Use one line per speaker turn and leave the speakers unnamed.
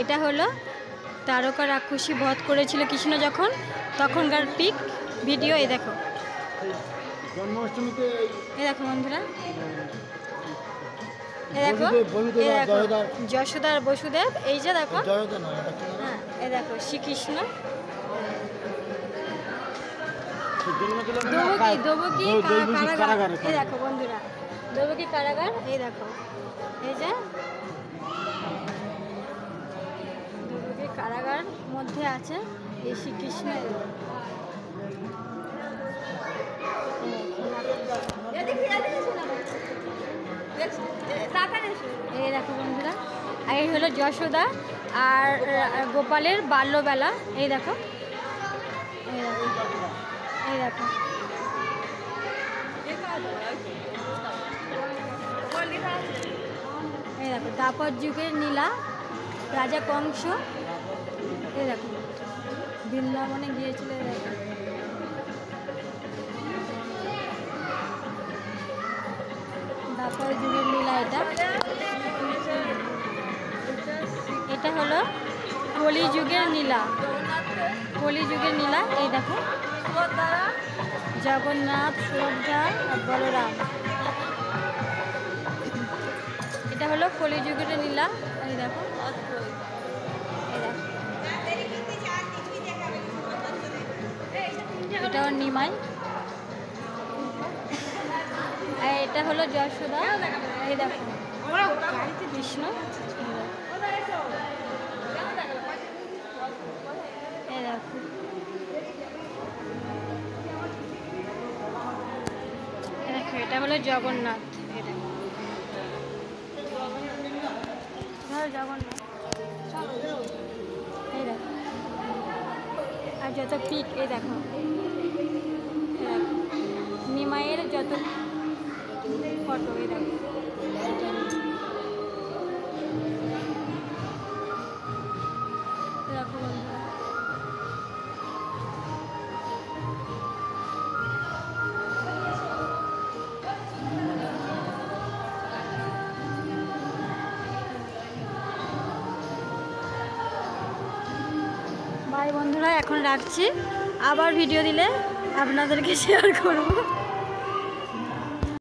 এটা হলো তারকা রাক্ষসী বধ করেছিল কৃষ্ণ যখন, তখনকার পিক ভিডিও। এই দেখো
জন্মাষ্টমীতে
এই দেখো বন্ধুরা, এই দেখো যশোদা আর বসুদেব। এই যে দেখো, হ্যাঁ এই দেখো শ্রীকৃষ্ণ, দেবকী কারাগার। এই দেখো বন্ধুরা, দেবকী কারাগার। এই দেখো, এই যে দেবকী কারাগার মধ্যে আছে এই শ্রীকৃষ্ণ। এই দেখো বন্ধুরা, এই হলো যশোদা আর গোপালের বাল্যবেলা। এই দেখো, এই দেখো, এই দেখো দ্বাপর যুগের নীলা, রাজা কংস। এই দেখো বৃন্দাবনে গিয়েছিল। দ্বাপর যুগের লীলা। এটা হলো কলিযুগের নীলা, কলিযুগের নীলা। এই দেখো জগন্নাথ, সুভদ্রা আর বলরাম। এটা হলো কলিযুগের নীলা। এই দেখো, এটা নিমাই। এটা হলো যশোদা। এই দেখো কৃষ্ণ। এই দেখো, এটা হলো জগন্নাথ। জগন্নাথ, এই দেখো, আর যত পিক। এই দেখো নিমাইয়ের যত ফটো। এই দেখো, দেখো বন্ধুরা, বাই বন্ধুরা, এখন রাখছি। আবার ভিডিও দিলে আপনাদেরকে শেয়ার করবো।